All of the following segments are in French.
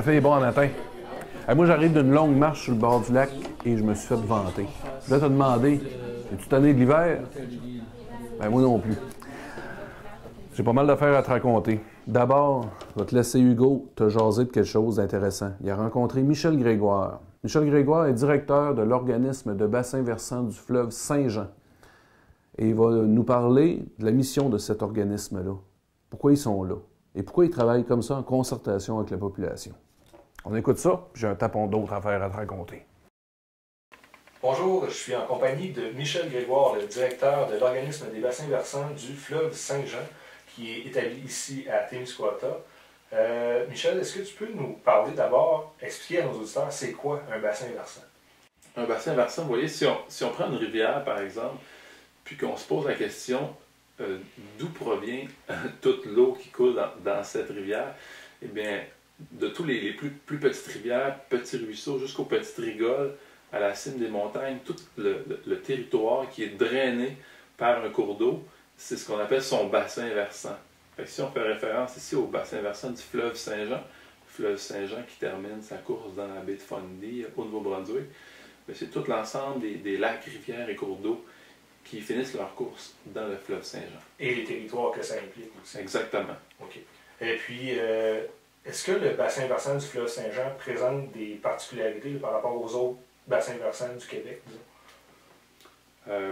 café est bon en matin. Moi, j'arrive d'une longue marche sur le bord du lac et je me suis fait vanter. Puis là, t'as demandé, es-tu tanné de l'hiver? Ben, moi non plus. J'ai pas mal d'affaires à te raconter. D'abord, je vais te laisser Hugo te jaser de quelque chose d'intéressant. Il a rencontré Michel Grégoire. Michel Grégoire est directeur de l'organisme de bassin versant du fleuve Saint-Jean. Et il va nous parler de la mission de cet organisme-là. Pourquoi ils sont là? Et pourquoi ils travaillent comme ça en concertation avec la population? On écoute ça, puis j'ai un tapon d'autres affaires à te raconter. Bonjour, je suis en compagnie de Michel Grégoire, le directeur de l'organisme des bassins versants du fleuve Saint-Jean, qui est établi ici à Témiscouata. Michel, est-ce que tu peux nous parler d'abord, expliquer à nos auditeurs, c'est quoi un bassin versant? Un bassin versant, vous voyez, si on prend une rivière, par exemple, puis qu'on se pose la question d'où provient toute l'eau qui coule dans cette rivière, eh bien, de tous les plus petites rivières, petits ruisseaux, jusqu'aux petites rigoles, à la cime des montagnes, tout le territoire qui est drainé par un cours d'eau, c'est ce qu'on appelle son bassin versant. Fait que si on fait référence ici au bassin versant du fleuve Saint-Jean, le fleuve Saint-Jean qui termine sa course dans la baie de Fundy, au Nouveau-Brunswick, c'est tout l'ensemble des lacs, rivières et cours d'eau qui finissent leur course dans le fleuve Saint-Jean. Et les territoires que ça implique aussi. Exactement. OK. Et puis, est-ce que le bassin versant du fleuve Saint-Jean présente des particularités par rapport aux autres bassins versants du Québec, disons?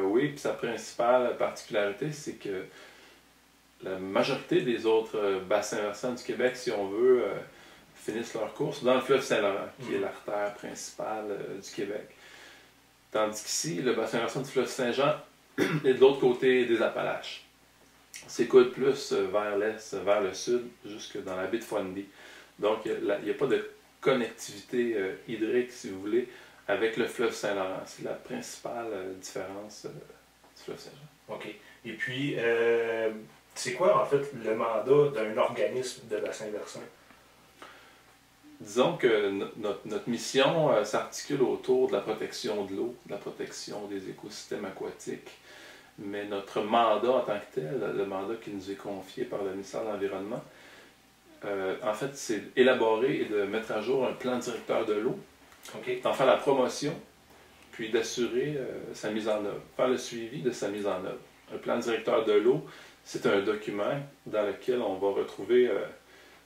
Oui, puis sa principale particularité, c'est que la majorité des autres bassins versants du Québec, si on veut, finissent leur course dans le fleuve Saint-Laurent, qui est l'artère principale du Québec. Tandis qu'ici, le bassin versant du fleuve Saint-Jean est de l'autre côté des Appalaches. S'écoule plus vers l'est, vers le sud, jusque dans la baie de Fundy. Donc, il n'y a pas de connectivité hydrique, si vous voulez, avec le fleuve Saint-Laurent. C'est la principale différence du fleuve Saint-Jean. OK. Et puis, c'est quoi, en fait, le mandat d'un organisme de bassin versant? Disons que notre mission s'articule autour de la protection de l'eau, de la protection des écosystèmes aquatiques. Mais notre mandat en tant que tel, le mandat qui nous est confié par le ministère de l'Environnement, en fait, c'est d'élaborer et de mettre à jour un plan directeur de l'eau, d'en faire la promotion, puis d'assurer sa mise en œuvre, faire le suivi de sa mise en œuvre. Un plan directeur de l'eau, c'est un document dans lequel on va retrouver,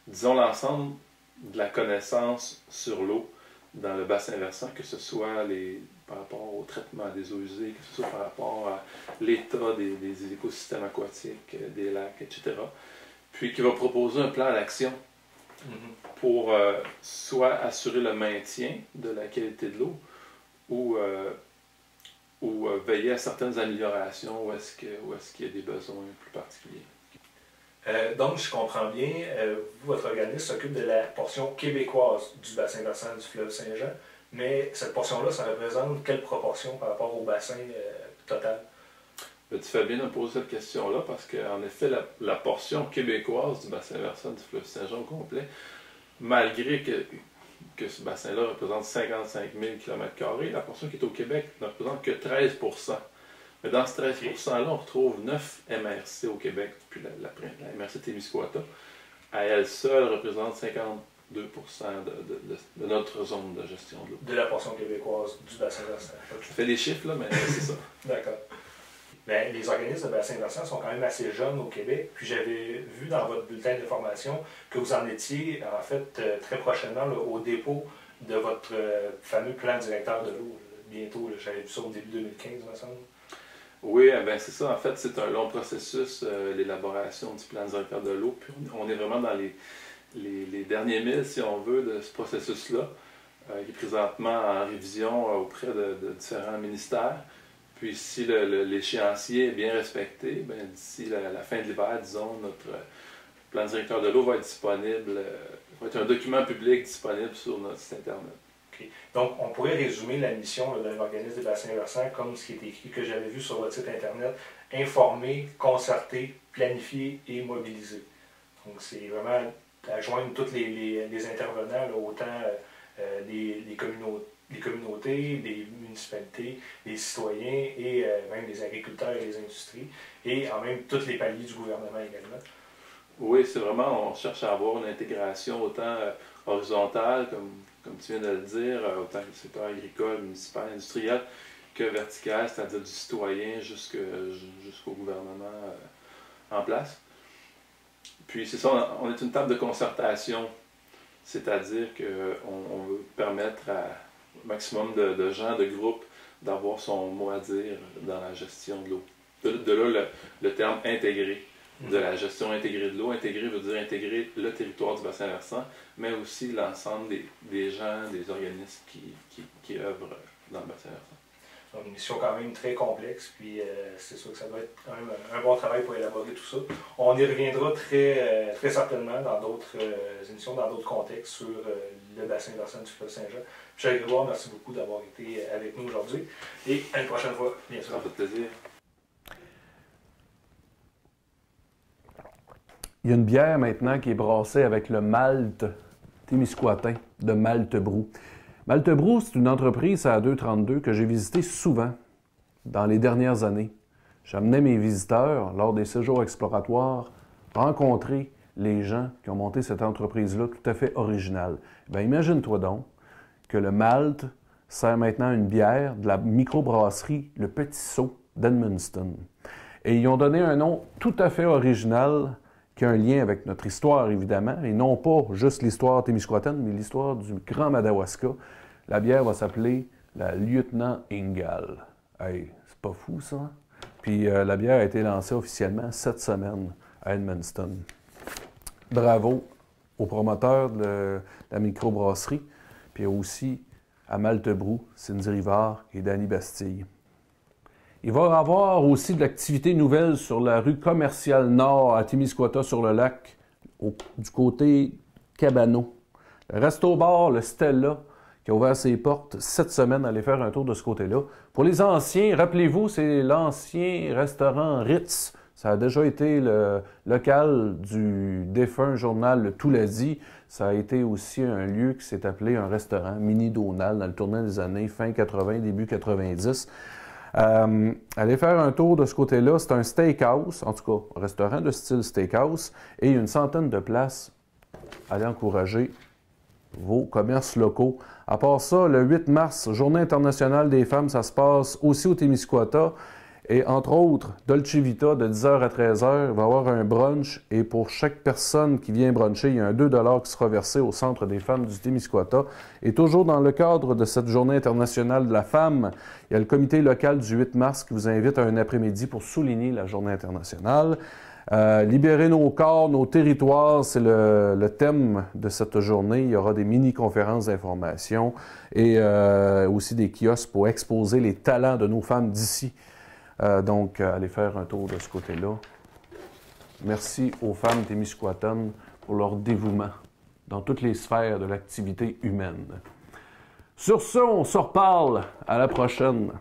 disons, l'ensemble de la connaissance sur l'eau dans le bassin versant, que ce soit par rapport au traitement des eaux usées, que ce soit par rapport à l'état des écosystèmes aquatiques, des lacs, etc. Puis qui va proposer un plan d'action pour soit assurer le maintien de la qualité de l'eau ou veiller à certaines améliorations où est-ce qu'il y a des besoins plus particuliers. Donc, je comprends bien, votre organisme s'occupe de la portion québécoise du bassin versant du fleuve Saint-Jean, mais cette portion-là, ça représente quelle proportion par rapport au bassin total? Tu fais bien de me poser cette question-là parce qu'en effet, la portion québécoise du bassin versant du fleuve Saint-Jean au complet, malgré que ce bassin-là représente 55 000 km², la portion qui est au Québec ne représente que 13 %. Mais dans ce 13 %-là, on retrouve 9 MRC au Québec, puis la MRC Témiscouata. À elle seule, représente 52 % de notre zone de gestion de l'eau. De la portion québécoise du bassin versant. Je fais des chiffres, là, mais c'est ça. D'accord. Bien, les organismes de bassin versant sont quand même assez jeunes au Québec. Puis j'avais vu dans votre bulletin d'information que vous en étiez, en fait, très prochainement là, au dépôt de votre fameux plan directeur de l'eau. Bientôt, j'avais vu ça au début 2015, il me semble. Oui, ben c'est ça. En fait, c'est un long processus, l'élaboration du plan directeur de l'eau. Puis on est vraiment dans les derniers milles, si on veut, de ce processus-là, qui est présentement en révision auprès de différents ministères. Puis si l'échéancier est bien respecté, ben, d'ici la fin de l'hiver, disons, notre plan directeur de l'eau va être disponible, va être un document public disponible sur notre site Internet. Okay. Donc, on pourrait résumer la mission d'un organisme de bassin versant comme ce qui est écrit, que j'avais vu sur votre site Internet, informer, concerter, planifier et mobiliser. Donc, c'est vraiment à joindre tous les intervenants, là, autant des communautés, des municipalités, des citoyens et même des agriculteurs et des industries, et en même tous les paliers du gouvernement également. Oui, c'est vraiment, on cherche à avoir une intégration autant horizontale, comme tu viens de le dire, autant que le secteur agricole, municipal, industriel, que verticale, c'est-à-dire du citoyen jusqu'au gouvernement en place. Puis c'est ça, on est une table de concertation, c'est-à-dire qu'on veut permettre au maximum de gens, de groupes, d'avoir son mot à dire dans la gestion de l'eau. De là le terme intégré, de la gestion intégrée de l'eau. Intégré veut dire intégrer le territoire du bassin versant, mais aussi l'ensemble des gens, des organismes qui œuvrent dans le bassin versant. C'est une mission quand même très complexe, puis c'est sûr que ça doit être quand même un bon travail pour élaborer tout ça. On y reviendra très certainement dans d'autres émissions, dans d'autres contextes sur le bassin versant du fleuve Saint-Jean. Michel Grégoire, merci beaucoup d'avoir été avec nous aujourd'hui. Et à une prochaine fois, bien sûr. Ça fait plaisir. Il y a une bière maintenant qui est brassée avec le malt témiscouatin de Malte Brou. Malte Brou, c'est une entreprise à 232 que j'ai visité souvent dans les dernières années. J'amenais mes visiteurs, lors des séjours exploratoires, rencontrer les gens qui ont monté cette entreprise-là tout à fait originale. Bien, imagine-toi donc que le malt sert maintenant une bière de la microbrasserie Le Petit Saut d'Edmundston. Et ils ont donné un nom tout à fait original qui a un lien avec notre histoire, évidemment, et non pas juste l'histoire témiscouataine, mais l'histoire du Grand Madawaska. La bière va s'appeler la Lieutenant Ingal. Hey, c'est pas fou, ça? Puis la bière a été lancée officiellement cette semaine à Edmundston. Bravo aux promoteurs de la microbrasserie, puis aussi à Malte Brou, Cindy Rivard et Danny Bastille. Il va y avoir aussi de l'activité nouvelle sur la rue commerciale nord à Témiscouata-sur-le-Lac, du côté Cabano. Le resto-bar, le Stella, qui a ouvert ses portes cette semaine, allez faire un tour de ce côté-là. Pour les anciens, rappelez-vous, c'est l'ancien restaurant Ritz. Ça a déjà été le local du défunt journal Le Tout l'a dit. Ça a été aussi un lieu qui s'est appelé un restaurant, Mini Donald, dans le tournant des années fin 80, début 90. Allez faire un tour de ce côté-là. C'est un steakhouse, en tout cas, un restaurant de style steakhouse, et une centaine de places. Allez encourager vos commerces locaux. À part ça, le 8 mars, Journée internationale des femmes, ça se passe aussi au Témiscouata. Et entre autres, Dolce Vita, de 10h à 13h, il va y avoir un brunch. Et pour chaque personne qui vient bruncher, il y a un 2 $ qui sera versé au Centre des femmes du Témiscouata. Et toujours dans le cadre de cette Journée internationale de la femme, il y a le comité local du 8 mars qui vous invite à un après-midi pour souligner la Journée internationale. Libérer nos corps, nos territoires, c'est le thème de cette journée. Il y aura des mini-conférences d'information et aussi des kiosques pour exposer les talents de nos femmes d'ici. Donc, allez faire un tour de ce côté-là. Merci aux femmes témiscouatanes pour leur dévouement dans toutes les sphères de l'activité humaine. Sur ce, on se reparle. À la prochaine.